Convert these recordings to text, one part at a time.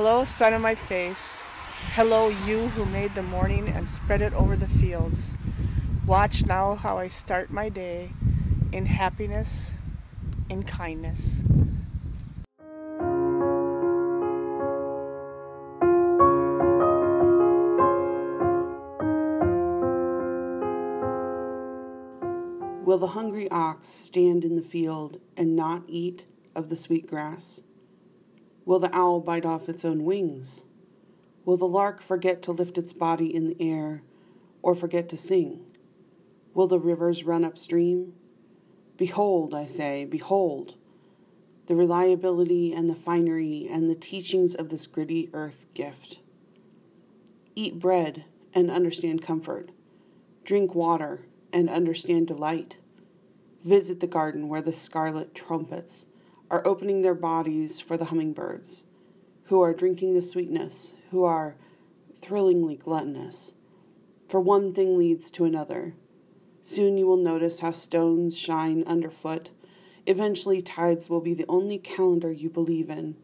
Hello, sun on my face. Hello, you who made the morning and spread it over the fields. Watch now how I start my day in happiness, in kindness. Will the hungry ox stand in the field and not eat of the sweet grass? Will the owl bite off its own wings? Will the lark forget to lift its body in the air or forget to sing? Will the rivers run upstream? Behold, I say, behold, the reliability and the finery and the teachings of this gritty earth gift. Eat bread and understand comfort. Drink water and understand delight. Visit the garden where the scarlet trumpets are opening their bodies for the hummingbirds, who are drinking the sweetness, who are thrillingly gluttonous. For one thing leads to another. Soon you will notice how stones shine underfoot. Eventually tides will be the only calendar you believe in.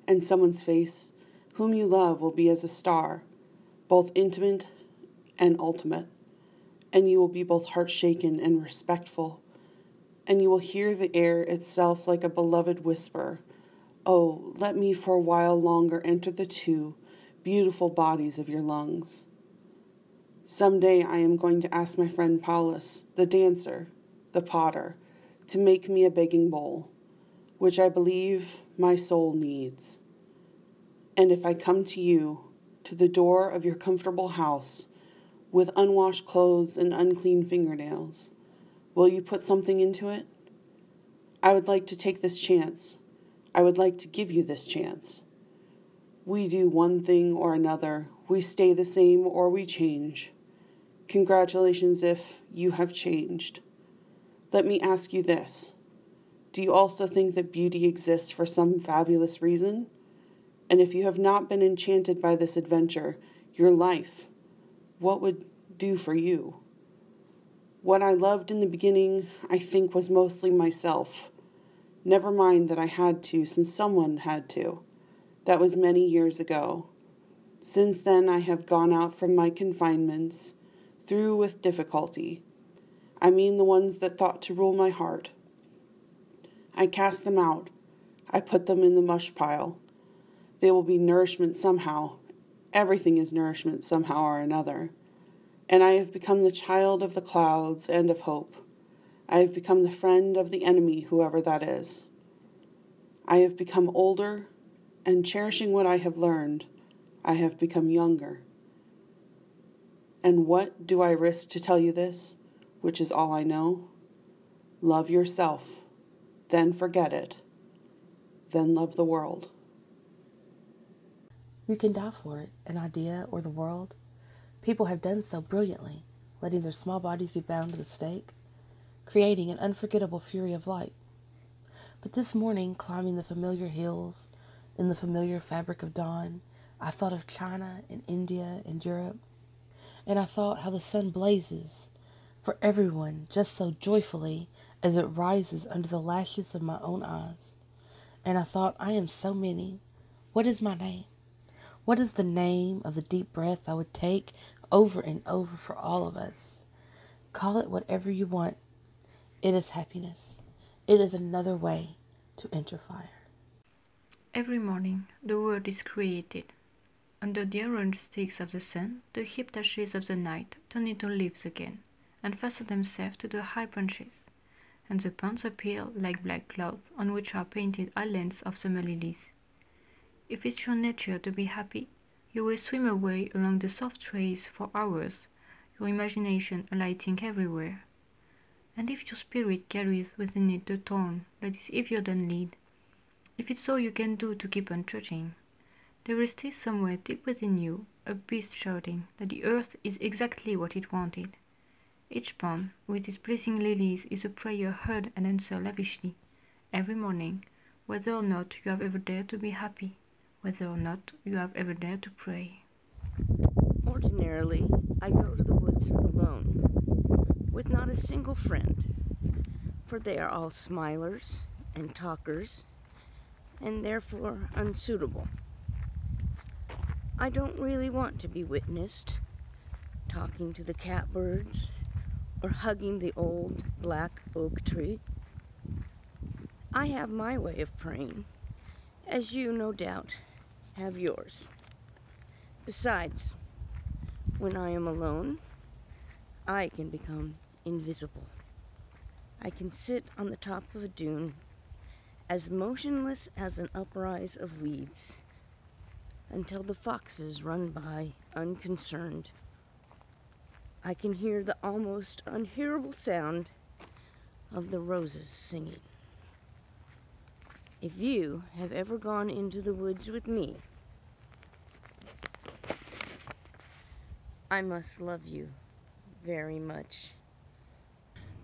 And someone's face, whom you love, will be as a star, both intimate and ultimate. And you will be both heart-shaken and respectful. And you will hear the air itself like a beloved whisper. Oh, let me for a while longer enter the two beautiful bodies of your lungs. Someday I am going to ask my friend Paulus, the dancer, the potter, to make me a begging bowl, which I believe my soul needs. And if I come to you, to the door of your comfortable house, with unwashed clothes and unclean fingernails, will you put something into it? I would like to take this chance. I would like to give you this chance. We do one thing or another. We stay the same or we change. Congratulations if you have changed. Let me ask you this. Do you also think that beauty exists for some fabulous reason? And if you have not been enchanted by this adventure, your life, what would do for you? What I loved in the beginning, I think, was mostly myself. Never mind that I had to, since someone had to. That was many years ago. Since then, I have gone out from my confinements, through with difficulty. I mean the ones that thought to rule my heart. I cast them out. I put them in the mush pile. They will be nourishment somehow. Everything is nourishment somehow or another. And I have become the child of the clouds and of hope. I have become the friend of the enemy, whoever that is. I have become older, and cherishing what I have learned, I have become younger. And what do I risk to tell you this, which is all I know? Love yourself, then forget it, then love the world. You can die for it, an idea or the world. People have done so brilliantly, letting their small bodies be bound to the stake, creating an unforgettable fury of light. But this morning, climbing the familiar hills, in the familiar fabric of dawn, I thought of China and India and Europe, and I thought how the sun blazes for everyone just so joyfully as it rises under the lashes of my own eyes. And I thought, I am so many. What is my name? What is the name of the deep breath I would take over and over for all of us? Call it whatever you want. It is happiness. It is another way to enter fire. Every morning the world is created. Under the orange sticks of the sun, the heaped ashes of the night turn into leaves again, and fasten themselves to the high branches, and the ponds appear like black cloth on which are painted islands of summer lilies. If it's your nature to be happy, you will swim away along the soft trails for hours, your imagination alighting everywhere. And if your spirit carries within it the thorn that is heavier than lead, if it's all you can do to keep on trudging, there is still somewhere deep within you a beast shouting that the earth is exactly what it wanted. Each pond with its blazing lilies is a prayer heard and answered lavishly, every morning, whether or not you have ever dared to be happy, whether or not you have ever dared to pray. Ordinarily, I go to the woods alone, with not a single friend, for they are all smilers and talkers, and therefore unsuitable. I don't really want to be witnessed talking to the catbirds or hugging the old black oak tree. I have my way of praying, as you no doubt have yours. Besides, when I am alone, I can become invisible. I can sit on the top of a dune, as motionless as an uprise of weeds, until the foxes run by unconcerned. I can hear the almost unhearable sound of the roses singing. If you have ever gone into the woods with me, I must love you very much.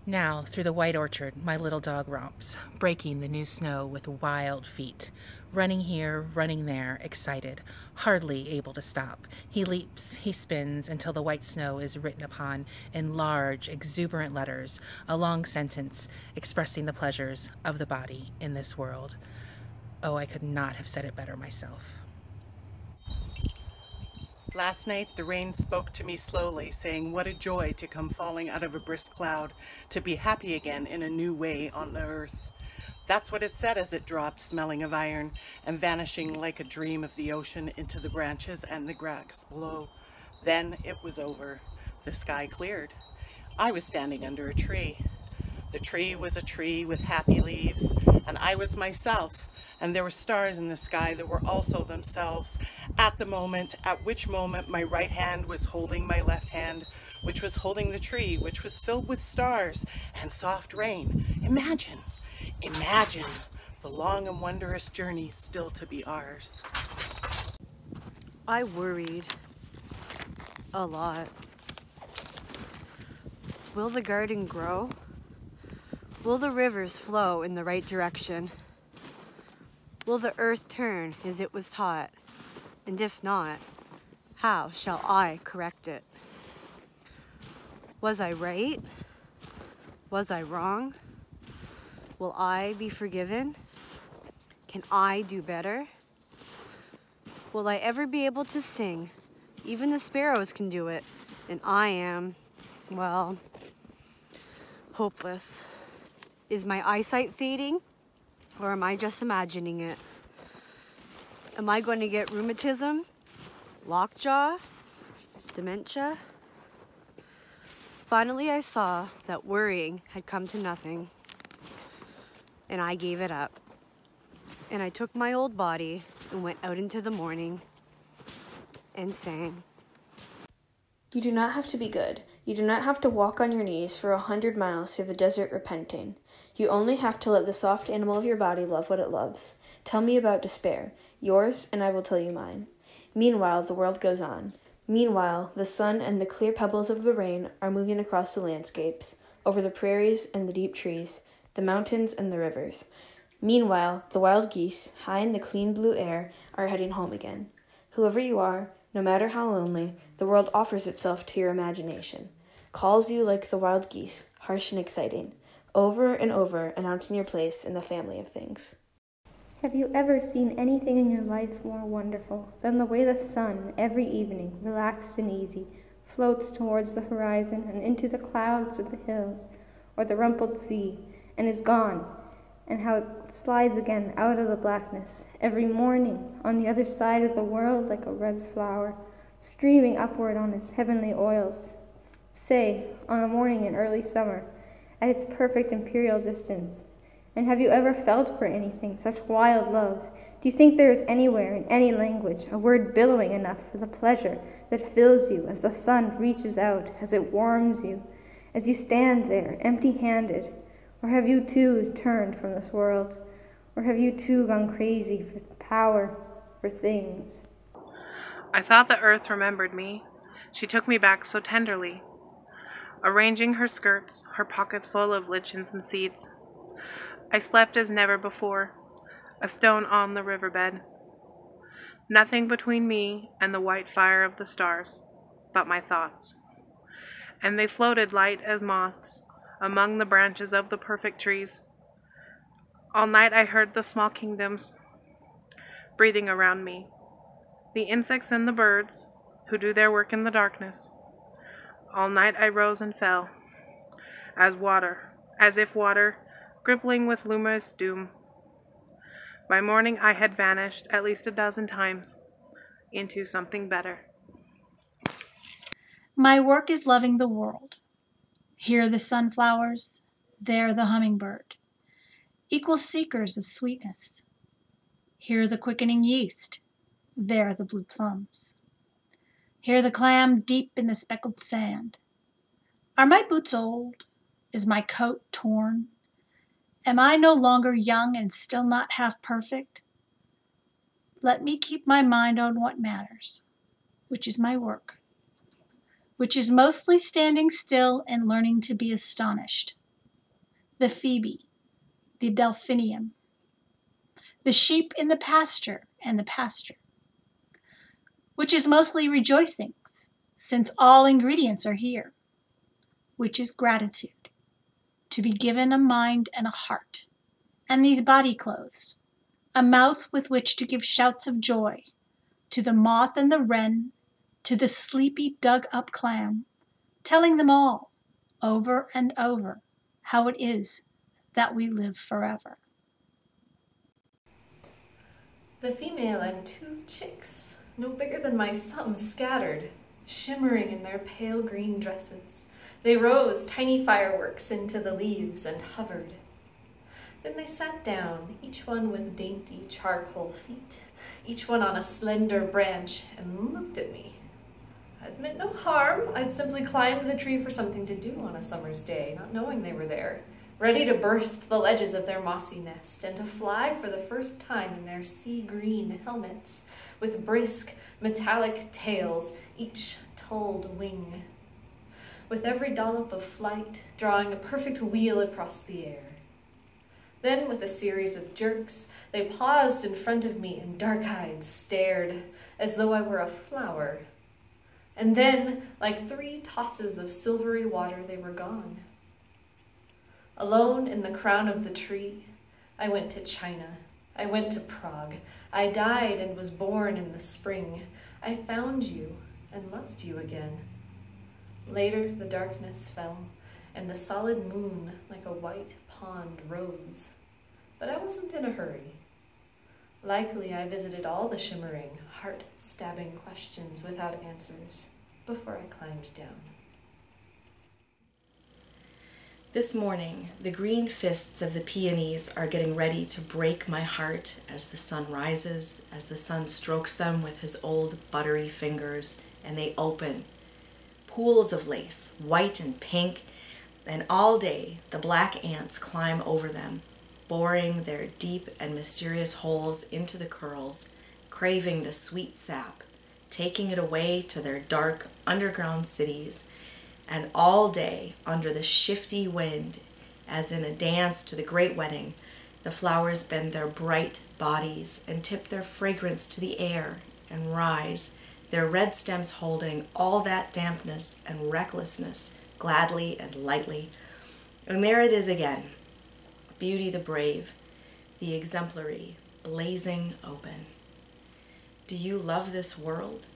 Now, through the white orchard, my little dog romps, breaking the new snow with wild feet, running here, running there, excited, hardly able to stop. He leaps, he spins, until the white snow is written upon in large, exuberant letters, a long sentence expressing the pleasures of the body in this world. Oh, I could not have said it better myself. Last night the rain spoke to me slowly, saying what a joy to come falling out of a brisk cloud, to be happy again in a new way on the earth. That's what it said as it dropped, smelling of iron, and vanishing like a dream of the ocean into the branches and the grass below. Then it was over. The sky cleared. I was standing under a tree. The tree was a tree with happy leaves, and I was myself. And there were stars in the sky that were also themselves at which moment my right hand was holding my left hand, which was holding the tree, which was filled with stars and soft rain. Imagine the long and wondrous journey still to be ours. I worried a lot. Will the garden grow? Will the rivers flow in the right direction? Will the earth turn as it was taught? And if not, how shall I correct it? Was I right? Was I wrong? Will I be forgiven? Can I do better? Will I ever be able to sing? Even the sparrows can do it, and I am, well, hopeless. Is my eyesight fading? Or am I just imagining it? Am I going to get rheumatism? Lockjaw? Dementia? Finally, I saw that worrying had come to nothing, and I gave it up. And I took my old body and went out into the morning and sang. You do not have to be good. You do not have to walk on your knees for 100 miles through the desert repenting. You only have to let the soft animal of your body love what it loves. Tell me about despair, yours, and I will tell you mine. Meanwhile, the world goes on. Meanwhile, the sun and the clear pebbles of the rain are moving across the landscapes, over the prairies and the deep trees, the mountains and the rivers. Meanwhile, the wild geese, high in the clean blue air, are heading home again. Whoever you are, no matter how lonely, the world offers itself to your imagination, calls you like the wild geese, harsh and exciting, over and over announcing your place in the family of things. Have you ever seen anything in your life more wonderful than the way the sun, every evening, relaxed and easy, floats towards the horizon and into the clouds of the hills, or the rumpled sea, and is gone, and how it slides again out of the blackness, every morning, on the other side of the world like a red flower, streaming upward on its heavenly oils, say, on a morning in early summer, at its perfect imperial distance. And have you ever felt for anything such wild love? Do you think there is anywhere in any language a word billowing enough for the pleasure that fills you as the sun reaches out, as it warms you, as you stand there empty-handed? Or have you too turned from this world? Or have you too gone crazy for power, for things? I thought the earth remembered me. She took me back so tenderly, arranging her skirts, her pockets full of lichens and seeds. I slept as never before, a stone on the riverbed. Nothing between me and the white fire of the stars, but my thoughts. And they floated light as moths among the branches of the perfect trees. All night I heard the small kingdoms breathing around me. The insects and the birds, who do their work in the darkness. All night I rose and fell, as if water, crippling with luminous doom. By morning I had vanished at least 1,000 times into something better. My work is loving the world. Here the sunflowers, there the hummingbird, equal seekers of sweetness. Here the quickening yeast, there the blue plums. Here the clam deep in the speckled sand. Are my boots old? Is my coat torn? Am I no longer young and still not half perfect? Let me keep my mind on what matters, which is my work, which is mostly standing still and learning to be astonished. The phoebe, the delphinium, the sheep in the pasture and the pasture, which is mostly rejoicings, since all ingredients are here, which is gratitude, to be given a mind and a heart, and these body clothes, a mouth with which to give shouts of joy to the moth and the wren, to the sleepy dug-up clam, telling them all, over and over, how it is that we live forever. The female and 2 chicks, no bigger than my thumb, scattered, shimmering in their pale green dresses. They rose, tiny fireworks, into the leaves and hovered. Then they sat down, each one with dainty charcoal feet, each one on a slender branch, and looked at me. I'd meant no harm. I'd simply climbed the tree for something to do on a summer's day, not knowing they were there, ready to burst the ledges of their mossy nest and to fly for the first time in their sea-green helmets, with brisk, metallic tails, each told wing, with every dollop of flight drawing a perfect wheel across the air. Then, with a series of jerks, they paused in front of me and dark-eyed stared, as though I were a flower. And then, like 3 tosses of silvery water, they were gone. Alone in the crown of the tree, I went to China. I went to Prague. I died and was born in the spring. I found you and loved you again. Later, the darkness fell, and the solid moon, like a white pond, rose. But I wasn't in a hurry. Likely I visited all the shimmering, heart-stabbing questions without answers before I climbed down. This morning, the green fists of the peonies are getting ready to break my heart as the sun rises, as the sun strokes them with his old buttery fingers, and they open. Pools of lace, white and pink, and all day the black ants climb over them, boring their deep and mysterious holes into the curls, craving the sweet sap, taking it away to their dark underground cities, and all day under the shifty wind, as in a dance to the great wedding, the flowers bend their bright bodies and tip their fragrance to the air and rise, their red stems holding all that dampness and recklessness gladly and lightly. And there it is again, beauty the brave, the exemplary, blazing open. Do you love this world?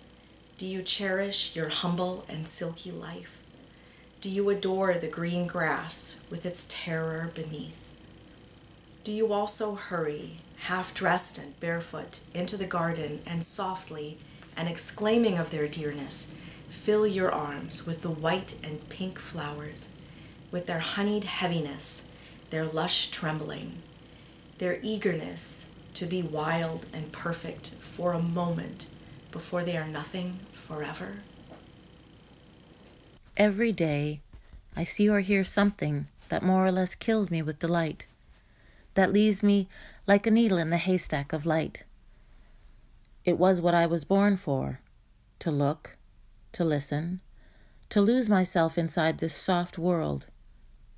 Do you cherish your humble and silky life? Do you adore the green grass with its terror beneath? Do you also hurry, half-dressed and barefoot, into the garden and softly, and exclaiming of their dearness, fill your arms with the white and pink flowers, with their honeyed heaviness, their lush trembling, their eagerness to be wild and perfect for a moment before they are nothing forever? Every day, I see or hear something that more or less kills me with delight, that leaves me like a needle in the haystack of light. It was what I was born for, to look, to listen, to lose myself inside this soft world,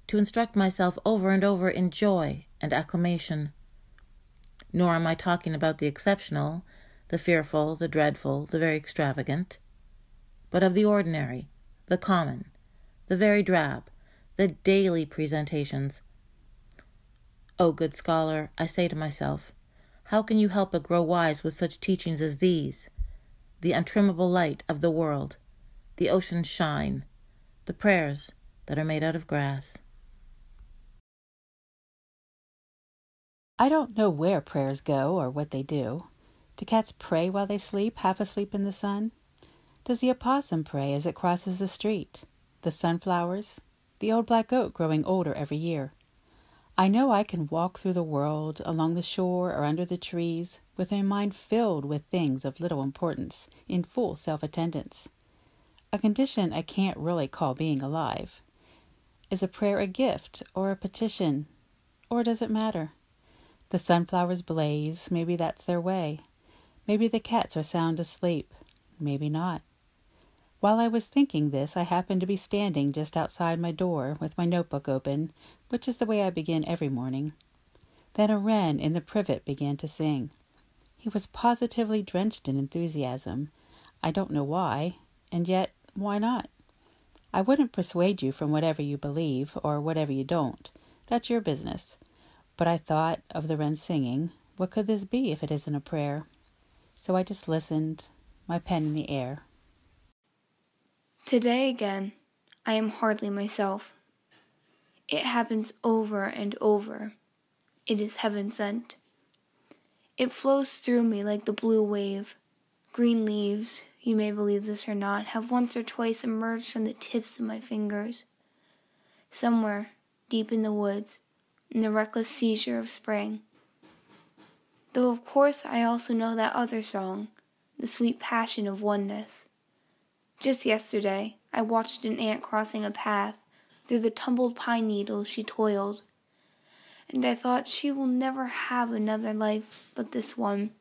to instruct myself over and over in joy and acclamation. Nor am I talking about the exceptional, the fearful, the dreadful, the very extravagant, but of the ordinary, the common, the very drab, the daily presentations. O good scholar, I say to myself, How can you help but grow wise with such teachings as these? The untrimmable light of the world, the ocean's shine, the prayers that are made out of grass. I don't know where prayers go or what they do. Do cats pray while they sleep, half asleep in the sun? Does the opossum pray as it crosses the street? The sunflowers? The old black oak growing older every year? I know I can walk through the world, along the shore or under the trees, with my mind filled with things of little importance, in full self-attendance. A condition I can't really call being alive. Is a prayer a gift or a petition, or does it matter? The sunflowers blaze, maybe that's their way. Maybe the cats are sound asleep, maybe not. While I was thinking this, I happened to be standing just outside my door with my notebook open, which is the way I begin every morning. Then a wren in the privet began to sing. He was positively drenched in enthusiasm. I don't know why, and yet, why not? I wouldn't persuade you from whatever you believe, or whatever you don't. That's your business. But I thought of the wren singing. What could this be if it isn't a prayer? So I just listened, my pen in the air. Today again, I am hardly myself. It happens over and over. It is heaven sent. It flows through me like the blue wave. Green leaves, you may believe this or not, have once or twice emerged from the tips of my fingers. Somewhere, deep in the woods, in the reckless seizure of spring. Though of course I also know that other song, the sweet passion of oneness. Just yesterday, I watched an ant crossing a path. Through the tumbled pine needles she toiled. And I thought she will never have another life but this one.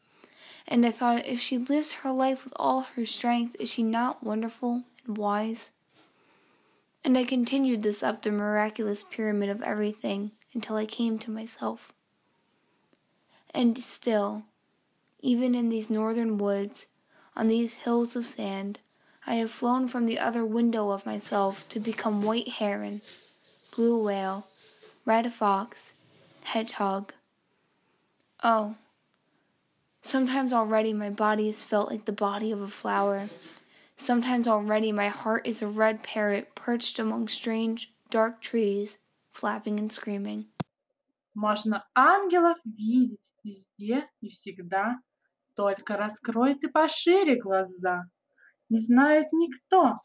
And I thought, if she lives her life with all her strength, is she not wonderful and wise? And I continued this up the miraculous pyramid of everything until I came to myself. And still, even in these northern woods, on these hills of sand, I have flown from the other window of myself to become white heron, blue whale, red fox, hedgehog. Oh, sometimes already my body is felt like the body of a flower. Sometimes already my heart is a red parrot perched among strange, dark trees, flapping and screaming. Можно ангелов видеть везде и всегда, только раскрой ты пошире глаза. Не знает никто,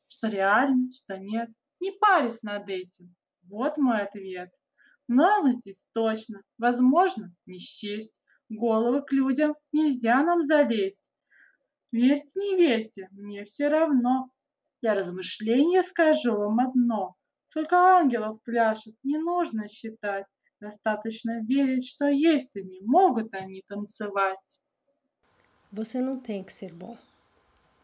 что реально, что нет. Не парься над этим. Вот мой ответ. Много здесь точно, возможно, не счесть. В головы к людям нельзя нам залезть. Верьте, не верьте, мне все равно. Для размышления скажу вам одно. Только ангелов пляшут, не нужно считать. Достаточно верить, что есть они, могут они танцевать. Você não tem que ser bom.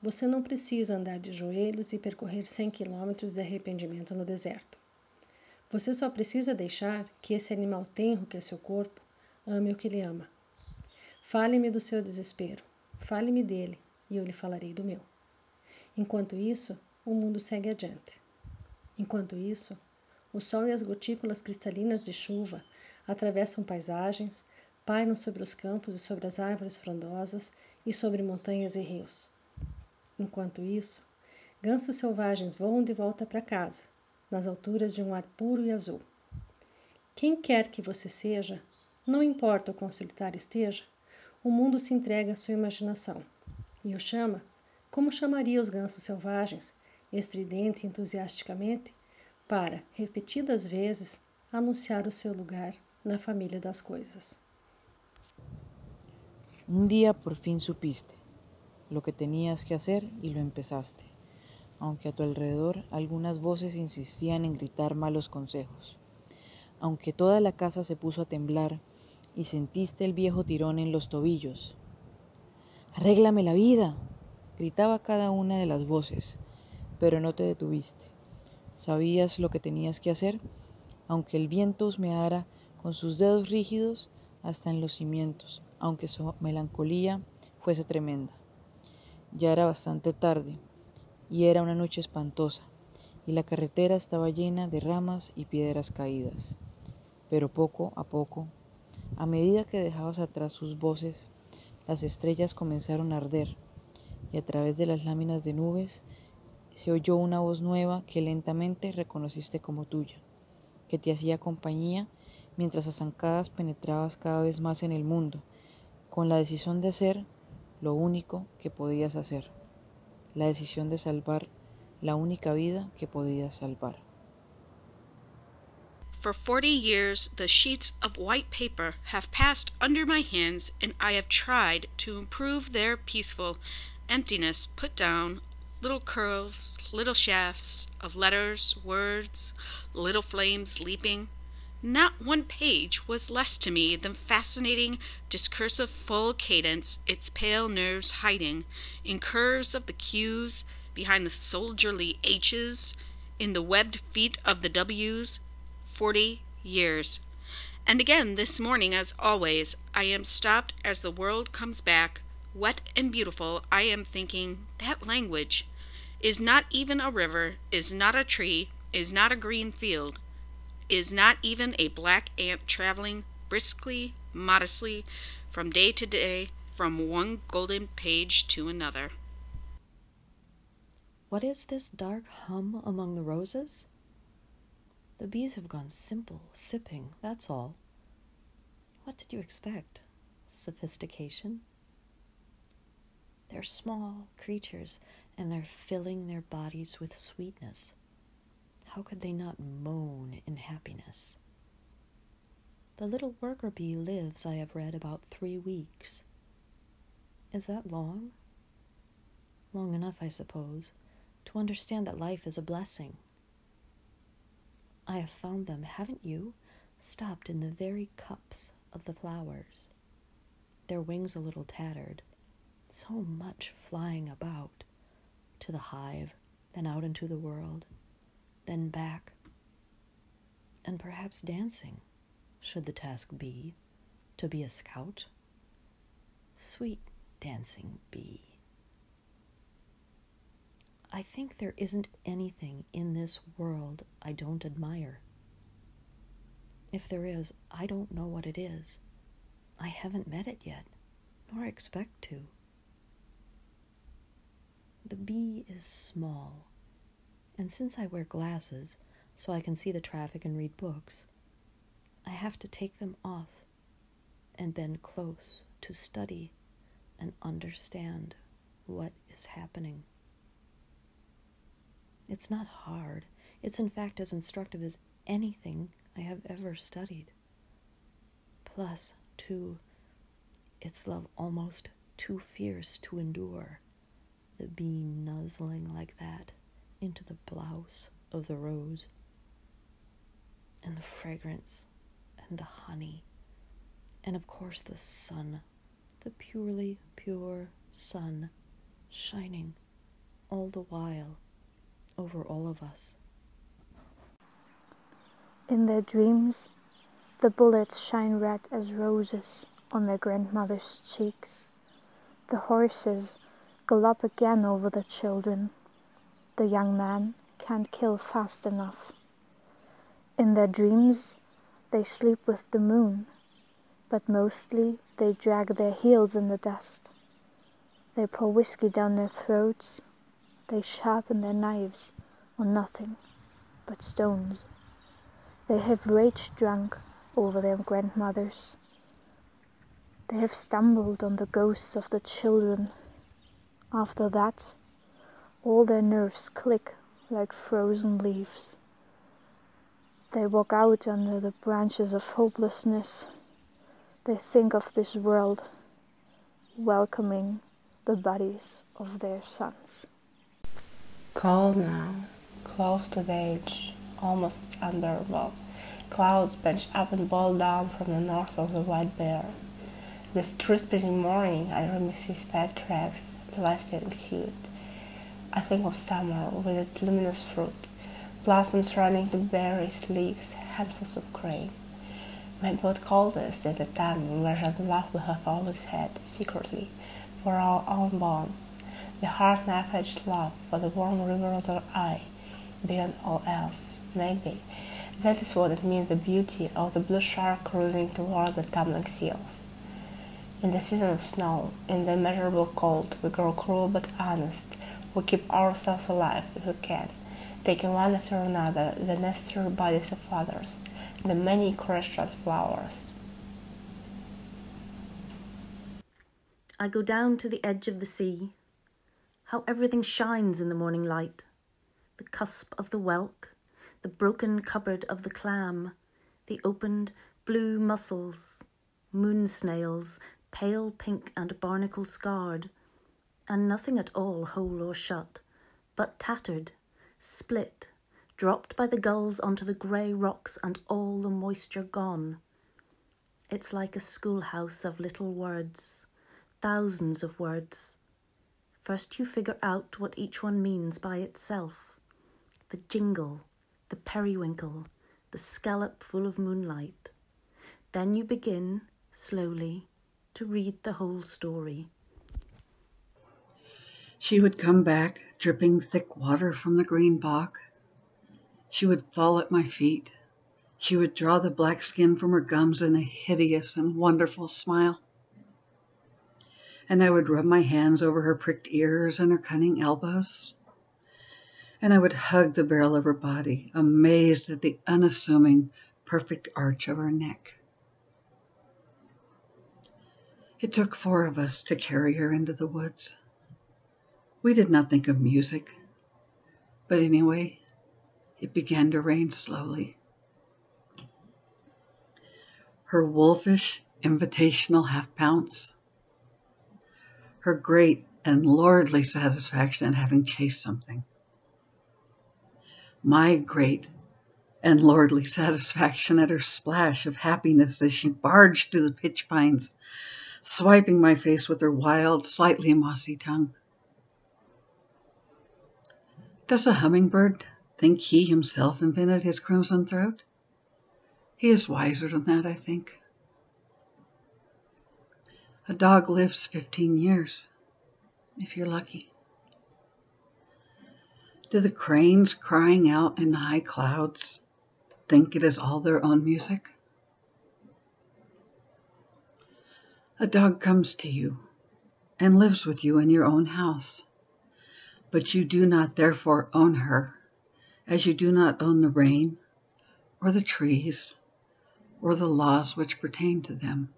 Você não precisa andar de joelhos e percorrer 100 quilômetros de arrependimento no deserto. Você só precisa deixar que esse animal tenro que é seu corpo ame o que ele ama. Fale-me do seu desespero, fale-me dele e eu lhe falarei do meu. Enquanto isso, o mundo segue adiante. Enquanto isso, o sol e as gotículas cristalinas de chuva atravessam paisagens, pairam sobre os campos e sobre as árvores frondosas e sobre montanhas e rios. Enquanto isso, gansos selvagens voam de volta para casa, nas alturas de um ar puro e azul. Quem quer que você seja, não importa o quão solitário esteja, o mundo se entrega à sua imaginação e o chama, como chamaria os gansos selvagens, estridente e entusiasticamente, para, repetidas vezes, anunciar o seu lugar na família das coisas. Un día por fin supiste lo que tenías que hacer y lo empezaste, aunque a tu alrededor algunas voces insistían en gritar malos consejos, aunque toda la casa se puso a temblar y sentiste el viejo tirón en los tobillos. ¡Arréglame la vida!, gritaba cada una de las voces, pero no te detuviste. Sabías lo que tenías que hacer, aunque el viento husmeara con sus dedos rígidos hasta en los cimientos, aunque su melancolía fuese tremenda. Ya era bastante tarde, y era una noche espantosa, y la carretera estaba llena de ramas y piedras caídas. Pero poco a poco, A medida que dejabas atrás sus voces, las estrellas comenzaron a arder, y a través de las láminas de nubes se oyó una voz nueva que lentamente reconociste como tuya, que te hacía compañía mientras a zancadas penetrabas cada vez más en el mundo, con la decisión de hacer lo único que podías hacer, la decisión de salvar la única vida que podías salvar. For 40 years, the sheets of white paper have passed under my hands, and I have tried to improve their peaceful emptiness, put down little curls, little shafts of letters, words, little flames leaping. Not one page was less to me than fascinating, discursive full cadence, its pale nerves hiding in curves of the Q's, behind the soldierly H's, in the webbed feet of the W's. 40 years. And again this morning, as always, I am stopped as the world comes back, wet and beautiful. I am thinking, that language is not even a river, is not a tree, is not a green field, is not even a black ant traveling briskly, modestly, from day to day, from one golden page to another. What is this dark hum among the roses? The bees have gone simple, sipping, that's all. What did you expect? Sophistication? They're small creatures, and they're filling their bodies with sweetness. How could they not moan in happiness? The little worker bee lives, I have read, about 3 weeks. Is that long? Long enough, I suppose, to understand that life is a blessing. I have found them, haven't you, stopped in the very cups of the flowers, their wings a little tattered, so much flying about, to the hive, then out into the world, then back, and perhaps dancing, should the task be, to be a scout. Sweet dancing bee. I think there isn't anything in this world I don't admire. If there is, I don't know what it is. I haven't met it yet, nor expect to. The bee is small, and since I wear glasses so I can see the traffic and read books, I have to take them off and bend close to study and understand what is happening. It's not hard. It's in fact as instructive as anything I have ever studied. Plus, too, it's love almost too fierce to endure, the bee nuzzling like that into the blouse of the rose, and the fragrance, and the honey, and of course the sun, the purely pure sun, shining all the while over all of us. In their dreams, the bullets shine red as roses on their grandmother's cheeks. The horses gallop again over the children. The young man can't kill fast enough. In their dreams, they sleep with the moon, but mostly they drag their heels in the dust. They pour whiskey down their throats. They sharpen their knives on nothing but stones. They have rage drunk over their grandmothers. They have stumbled on the ghosts of the children. After that, all their nerves click like frozen leaves. They walk out under the branches of hopelessness. They think of this world, welcoming the bodies of their sons. Cold now, close to the edge, almost unbearable. Clouds bunch up and boil down from the north of the White Bear. This true-spitting morning, I remix his fat tracks, elastic suit. I think of summer with its luminous fruit, blossoms running to berries, leaves, handfuls of grain. My boat called us at the time when the love we have always had, secretly, for our own bonds. The hard knife-edged love for the warm river of their eye, beyond all else, maybe. That is what it means, the beauty of the blue shark cruising toward the tumbling seals. In the season of snow, in the immeasurable cold, we grow cruel but honest. We keep ourselves alive if we can, taking one after another the necessary bodies of others, the many crushed flowers. I go down to the edge of the sea. How everything shines in the morning light. The cusp of the whelk, the broken cupboard of the clam, the opened blue mussels, moon snails, pale pink and barnacle scarred, and nothing at all whole or shut, but tattered, split, dropped by the gulls onto the grey rocks and all the moisture gone. It's like a schoolhouse of little words, thousands of words. First you figure out what each one means by itself. The jingle, the periwinkle, the scallop full of moonlight. Then you begin, slowly, to read the whole story. She would come back, dripping thick water from the green bog. She would fall at my feet. She would draw the black skin from her gums in a hideous and wonderful smile. And I would rub my hands over her pricked ears and her cunning elbows. And I would hug the barrel of her body, amazed at the unassuming, perfect arch of her neck. It took 4 of us to carry her into the woods. We did not think of music, but anyway, it began to rain slowly. Her wolfish, invitational half-pounce, her great and lordly satisfaction at having chased something, my great and lordly satisfaction at her splash of happiness as she barged through the pitch pines, swiping my face with her wild, slightly mossy tongue. Does a hummingbird think he himself invented his crimson throat? He is wiser than that, I think. A dog lives 15 years, if you're lucky. Do the cranes crying out in the high clouds think it is all their own music? A dog comes to you and lives with you in your own house, but you do not therefore own her, as you do not own the rain or the trees or the laws which pertain to them.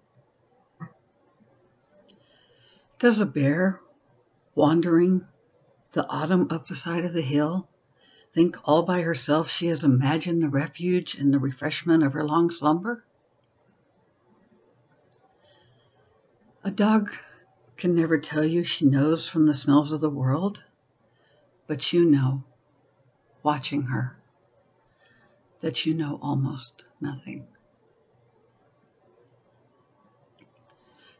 Does a bear, wandering the autumn up the side of the hill, think all by herself she has imagined the refuge and the refreshment of her long slumber? A dog can never tell you she knows from the smells of the world, but you know, watching her, that you know almost nothing.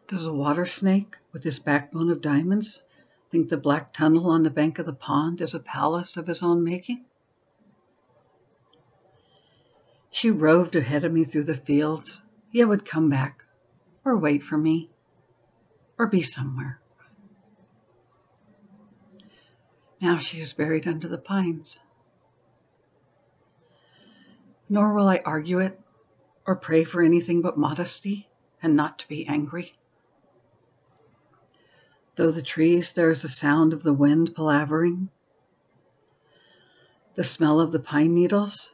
Does a water snake with his backbone of diamonds think the black tunnel on the bank of the pond is a palace of his own making? She roved ahead of me through the fields, yet would come back, or wait for me, or be somewhere. Now she is buried under the pines. Nor will I argue it, or pray for anything but modesty, and not to be angry. Though the trees, there is a sound of the wind palavering, the smell of the pine needles.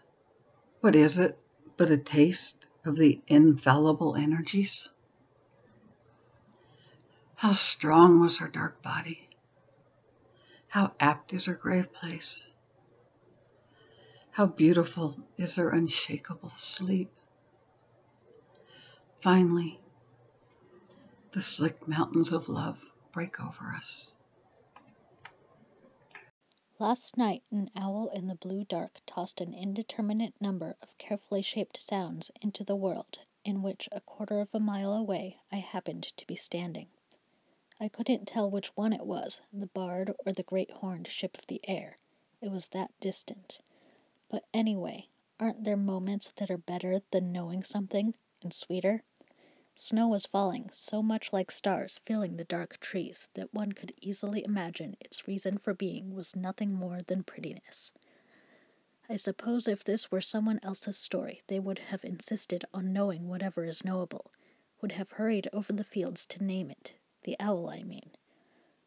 What is it but a taste of the infallible energies? How strong was her dark body. How apt is her grave place. How beautiful is her unshakable sleep. Finally, the slick mountains of love break over us. Last night an owl in the blue dark tossed an indeterminate number of carefully shaped sounds into the world in which, a quarter of a mile away, I happened to be standing. I couldn't tell which one it was, the bard or the great horned ship of the air. It was that distant. But anyway, aren't there moments that are better than knowing something, and sweeter? Snow was falling, so much like stars filling the dark trees that one could easily imagine its reason for being was nothing more than prettiness. I suppose if this were someone else's story, they would have insisted on knowing whatever is knowable, would have hurried over the fields to name it, the owl, I mean.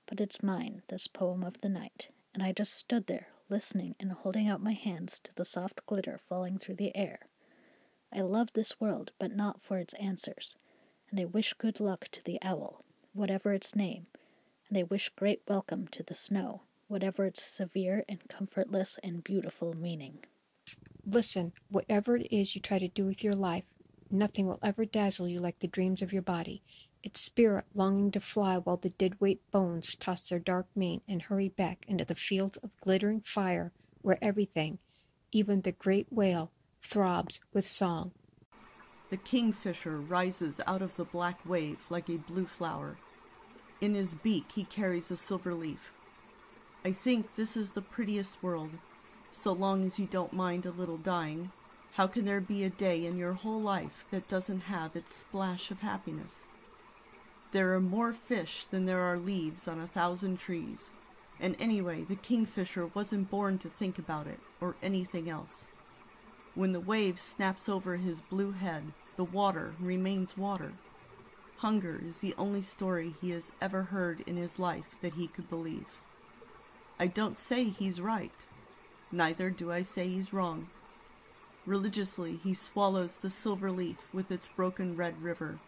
But it's mine, this poem of the night, and I just stood there, listening and holding out my hands to the soft glitter falling through the air. I love this world, but not for its answers, and I wish good luck to the owl, whatever its name, and I wish great welcome to the snow, whatever its severe and comfortless and beautiful meaning. Listen, whatever it is you try to do with your life, nothing will ever dazzle you like the dreams of your body, its spirit longing to fly while the dead-weight bones toss their dark mane and hurry back into the fields of glittering fire where everything, even the great whale, throbs with song. The kingfisher rises out of the black wave like a blue flower. In his beak he carries a silver leaf. I think this is the prettiest world. So long as you don't mind a little dying, how can there be a day in your whole life that doesn't have its splash of happiness? There are more fish than there are leaves on 1,000 trees, and anyway, the kingfisher wasn't born to think about it, or anything else. When the wave snaps over his blue head, the water remains water. Hunger is the only story he has ever heard in his life that he could believe. I don't say he's right. Neither do I say he's wrong. Religiously, he swallows the silver leaf with its broken red river,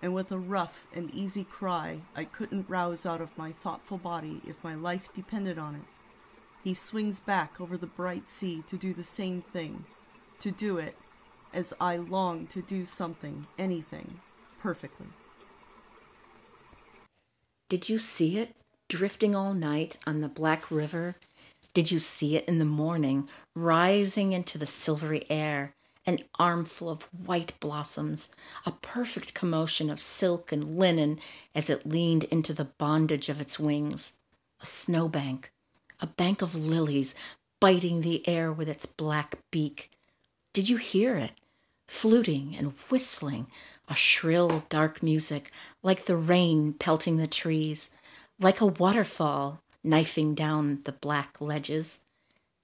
and with a rough and easy cry I couldn't rouse out of my thoughtful body if my life depended on it, he swings back over the bright sea to do the same thing, to do it, as I long to do something, anything, perfectly. Did you see it, drifting all night on the black river? Did you see it in the morning, rising into the silvery air, an armful of white blossoms, a perfect commotion of silk and linen as it leaned into the bondage of its wings, a snowbank, a bank of lilies biting the air with its black beak? Did you hear it, fluting and whistling, a shrill, dark music, like the rain pelting the trees, like a waterfall knifing down the black ledges?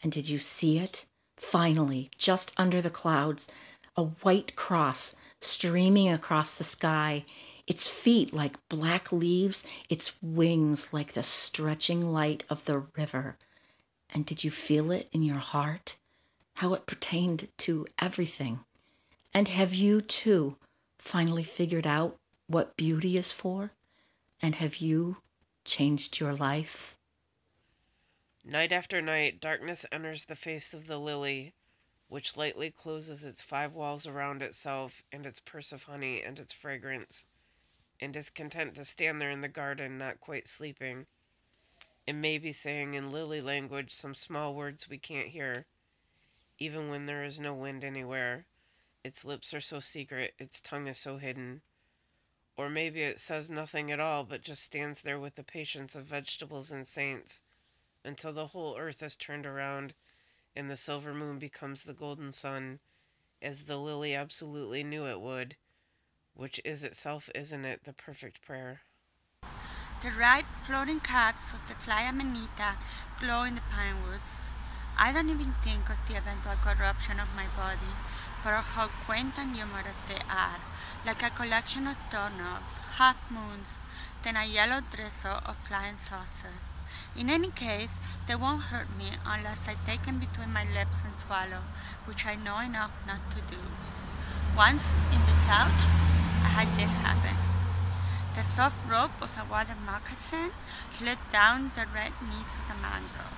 And did you see it? Finally, just under the clouds, a white cross streaming across the sky, its feet like black leaves, its wings like the stretching light of the river. And did you feel it in your heart? How it pertained to everything. And have you, too, finally figured out what beauty is for? And have you changed your life? Night after night, darkness enters the face of the lily, which lightly closes its 5 walls around itself and its purse of honey and its fragrance, and is content to stand there in the garden, not quite sleeping. It may be saying in lily language some small words we can't hear, even when there is no wind anywhere. Its lips are so secret, its tongue is so hidden. Or maybe it says nothing at all, but just stands there with the patience of vegetables and saints, until the whole earth is turned around and the silver moon becomes the golden sun, as the lily absolutely knew it would, which is itself, isn't it, the perfect prayer? The ripe floating caps of the fly amanita glow in the pine woods. I don't even think of the eventual corruption of my body, but of how quaint and humorous they are, like a collection of doorknobs, half moons, then a yellow drizzle of flying saucers. In any case, they won't hurt me unless I take them between my lips and swallow, which I know enough not to do. Once in the South, I had this happen. The soft rope of a water moccasin slid down the red knees of the mangrove.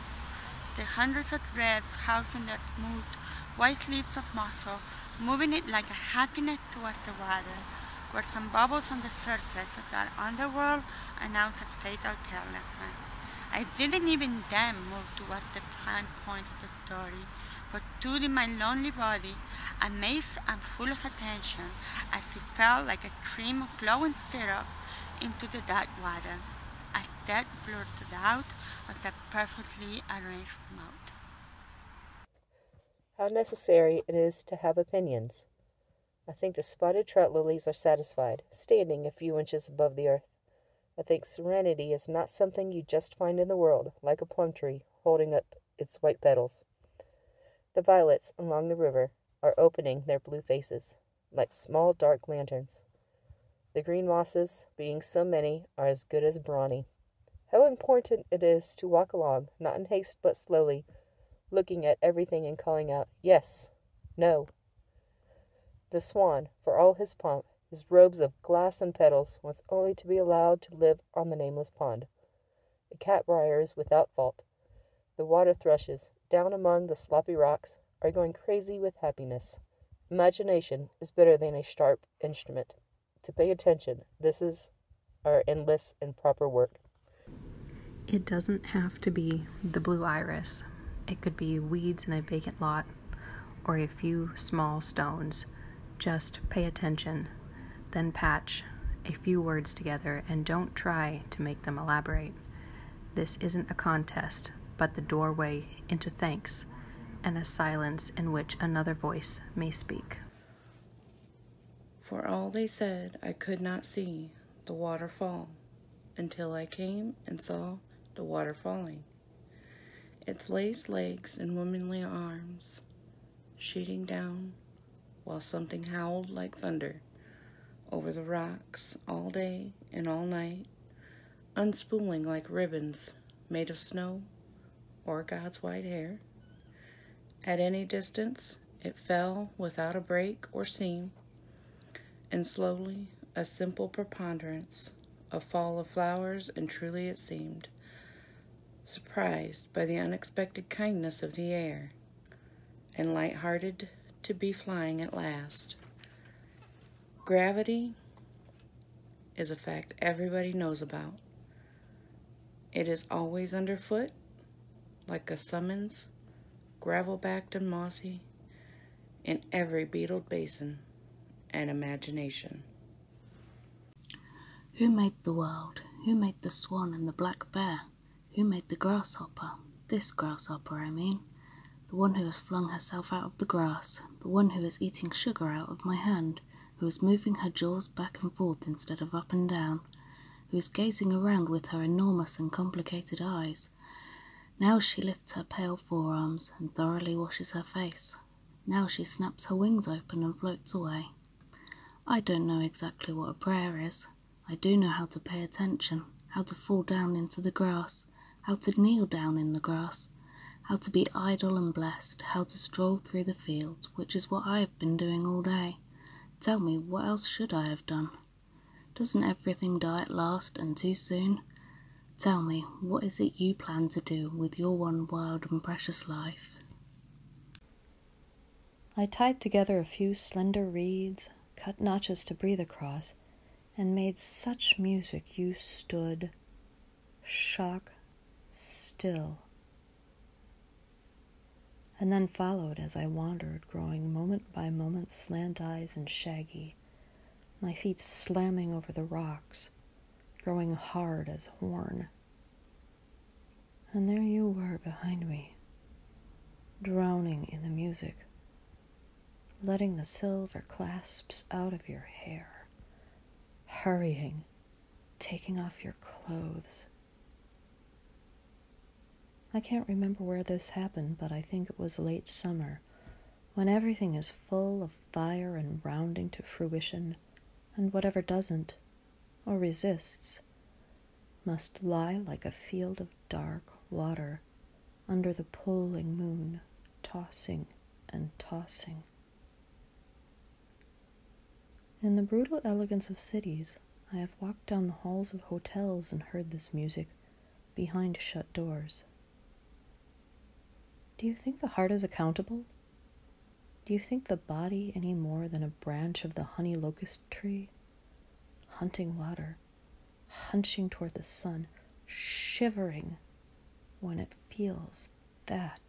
The hundreds of threads housing the smooth, white leaves of mussel, moving it like a happiness towards the water, where some bubbles on the surface of that underworld announced a fatal carelessness. I didn't even then move towards the fine point of the story, but stood in my lonely body, amazed and full of attention, as it fell like a stream of glowing syrup into the dark water, as that blurted out of the perfectly arranged mouth. How necessary it is to have opinions. I think the spotted trout lilies are satisfied, standing a few inches above the earth. I think serenity is not something you just find in the world, like a plum tree holding up its white petals. The violets along the river are opening their blue faces, like small dark lanterns. The green mosses, being so many, are as good as brawny. How important it is to walk along, not in haste but slowly, looking at everything and calling out, yes, no. The swan, for all his pomp, his robes of glass and petals, wants only to be allowed to live on the nameless pond. The catbrier is without fault. The water thrushes, down among the sloppy rocks, are going crazy with happiness. Imagination is better than a sharp instrument. To pay attention, this is our endless and proper work. It doesn't have to be the blue iris. It could be weeds in a vacant lot or a few small stones. Just pay attention, then patch a few words together and don't try to make them elaborate. This isn't a contest, but the doorway into thanks and a silence in which another voice may speak. For all they said, I could not see the water fall until I came and saw the water falling. Its lace legs and womanly arms sheeting down while something howled like thunder over the rocks all day and all night, unspooling like ribbons made of snow or God's white hair. At any distance, it fell without a break or seam, and slowly, a simple preponderance, a fall of flowers, and truly it seemed, surprised by the unexpected kindness of the air, and light-hearted to be flying at last. Gravity is a fact everybody knows about. It is always underfoot, like a summons, gravel-backed and mossy, in every beetled basin and imagination. Who made the world? Who made the swan and the black bear? Who made the grasshopper? This grasshopper, I mean. The one who has flung herself out of the grass. The one who is eating sugar out of my hand. Who is moving her jaws back and forth instead of up and down. Who is gazing around with her enormous and complicated eyes. Now she lifts her pale forearms and thoroughly washes her face. Now she snaps her wings open and floats away. I don't know exactly what a prayer is. I do know how to pay attention, how to fall down into the grass, how to kneel down in the grass, how to be idle and blessed, how to stroll through the fields, which is what I have been doing all day. Tell me, what else should I have done? Doesn't everything die at last and too soon? Tell me, what is it you plan to do with your one wild and precious life? I tied together a few slender reeds, cut notches to breathe across, and made such music you stood shock still. And then followed as I wandered, growing moment by moment slant eyes and shaggy, my feet slamming over the rocks, growing hard as horn. And there you were behind me, drowning in the music, letting the silver clasps out of your hair, hurrying, taking off your clothes. I can't remember where this happened, but I think it was late summer, when everything is full of fire and rounding to fruition, and whatever doesn't, or resists, must lie like a field of dark water under the pulling moon, tossing and tossing. In the brutal elegance of cities, I have walked down the halls of hotels and heard this music behind shut doors. Do you think the heart is accountable? Do you think the body any more than a branch of the honey locust tree? Hunting water, hunching toward the sun, shivering when it feels that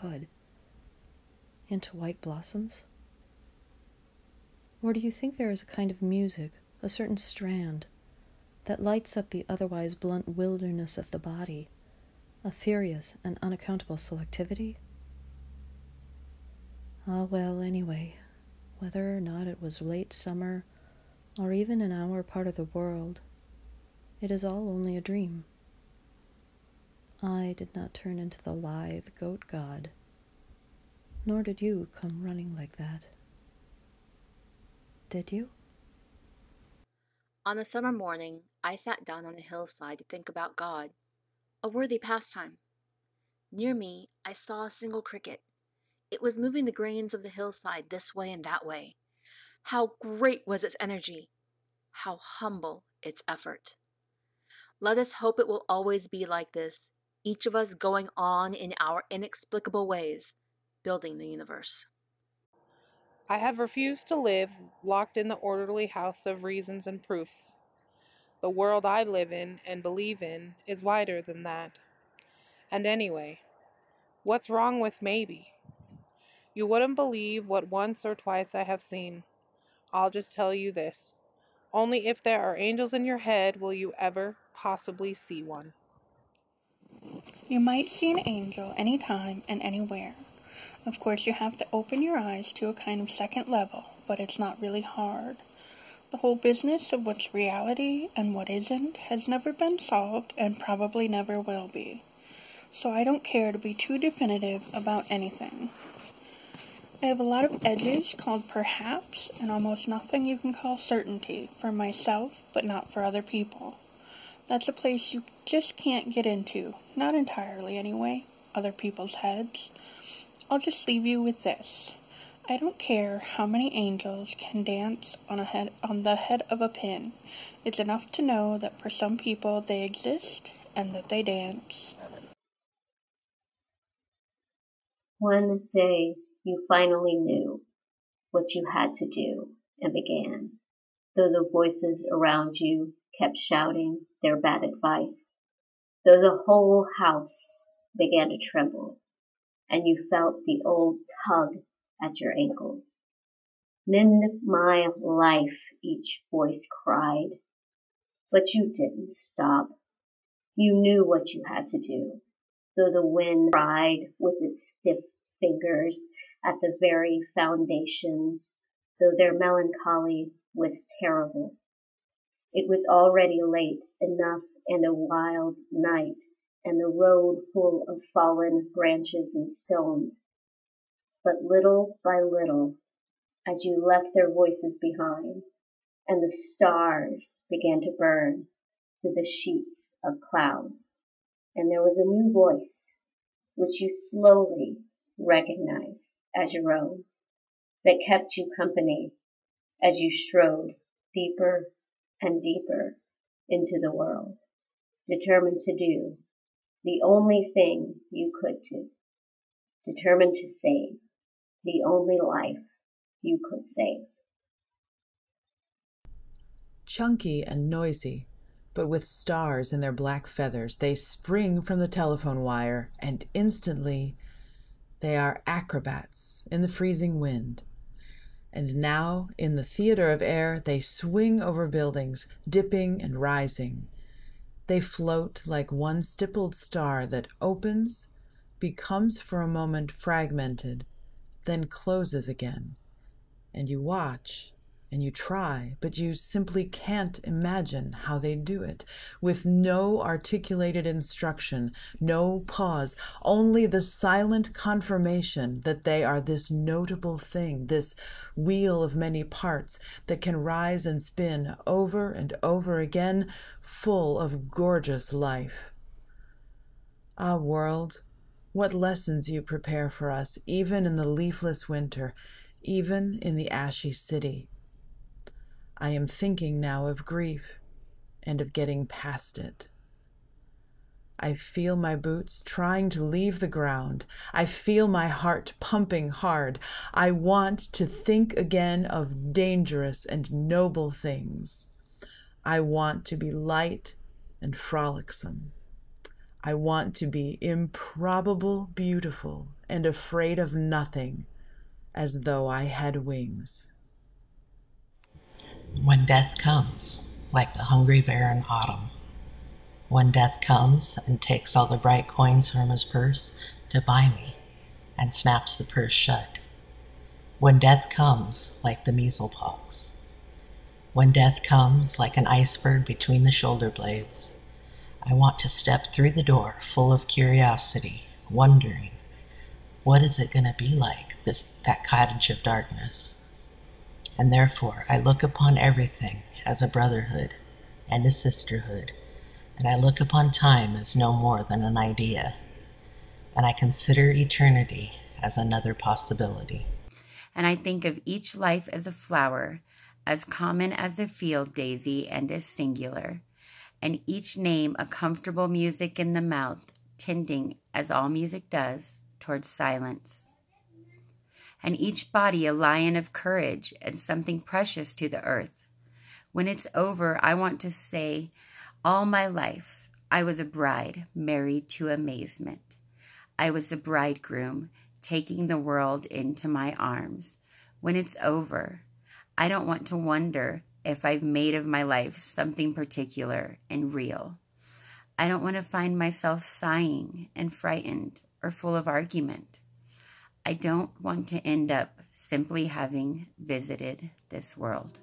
good into white blossoms? Or do you think there is a kind of music, a certain strand, that lights up the otherwise blunt wilderness of the body, a furious and unaccountable selectivity? Ah, well, anyway, whether or not it was late summer, or even in our part of the world, it is all only a dream. I did not turn into the lithe goat god. Nor did you come running like that. Did you? On a summer morning, I sat down on a hillside to think about God, a worthy pastime. Near me, I saw a single cricket. It was moving the grains of the hillside this way and that way. How great was its energy! How humble its effort! Let us hope it will always be like this, each of us going on in our inexplicable ways, building the universe. I have refused to live locked in the orderly house of reasons and proofs. The world I live in and believe in is wider than that. And anyway, what's wrong with maybe? You wouldn't believe what once or twice I have seen. I'll just tell you this. Only if there are angels in your head will you ever possibly see one. You might see an angel anytime and anywhere. Of course, you have to open your eyes to a kind of second level, but it's not really hard. The whole business of what's reality and what isn't has never been solved and probably never will be. So I don't care to be too definitive about anything. I have a lot of edges called perhaps and almost nothing you can call certainty for myself, but not for other people. That's a place you just can't get into, not entirely anyway, other people's heads. I'll just leave you with this. I don't care how many angels can dance on the head of a pin. It's enough to know that for some people they exist and that they dance. One day you finally knew what you had to do and began, though the voices around you kept shouting their bad advice, though the whole house began to tremble, and you felt the old tug at your ankles. Mend my life, each voice cried, but you didn't stop. You knew what you had to do, though the wind cried with its stiff fingers at the very foundations, though their melancholy was terrible. It was already late enough and a wild night, and the road full of fallen branches and stones. But little by little, as you left their voices behind, and the stars began to burn through the sheets of clouds, and there was a new voice, which you slowly recognized as your own, that kept you company as you strode deeper and deeper into the world, determined to do the only thing you could do, determined to save the only life you could save. Chunky and noisy, but with stars in their black feathers, they spring from the telephone wire, and instantly they are acrobats in the freezing wind. And now, in the theater of air, they swing over buildings, dipping and rising. They float like one stippled star that opens, becomes for a moment fragmented, then closes again. And you watch, and you try, but you simply can't imagine how they do it. With no articulated instruction, no pause, only the silent confirmation that they are this notable thing, this wheel of many parts that can rise and spin over and over again, full of gorgeous life. Ah, world, what lessons you prepare for us, even in the leafless winter, even in the ashy city. I am thinking now of grief and of getting past it. I feel my boots trying to leave the ground. I feel my heart pumping hard. I want to think again of dangerous and noble things. I want to be light and frolicsome. I want to be improbable beautiful and afraid of nothing, as though I had wings. When death comes, like the hungry bear in autumn. When death comes and takes all the bright coins from his purse to buy me, and snaps the purse shut. When death comes, like the measles pox. When death comes, like an iceberg between the shoulder blades, I want to step through the door full of curiosity, wondering, What is it going to be like, that cottage of darkness? And therefore I look upon everything as a brotherhood and a sisterhood, and I look upon time as no more than an idea, and I consider eternity as another possibility. And I think of each life as a flower, as common as a field daisy and as singular, and each name a comfortable music in the mouth, tending, as all music does, towards silence. And each body a lion of courage and something precious to the earth. When it's over, I want to say, all my life, I was a bride married to amazement. I was a bridegroom taking the world into my arms. When it's over, I don't want to wonder if I've made of my life something particular and real. I don't want to find myself sighing and frightened or full of argument. I don't want to end up simply having visited this world.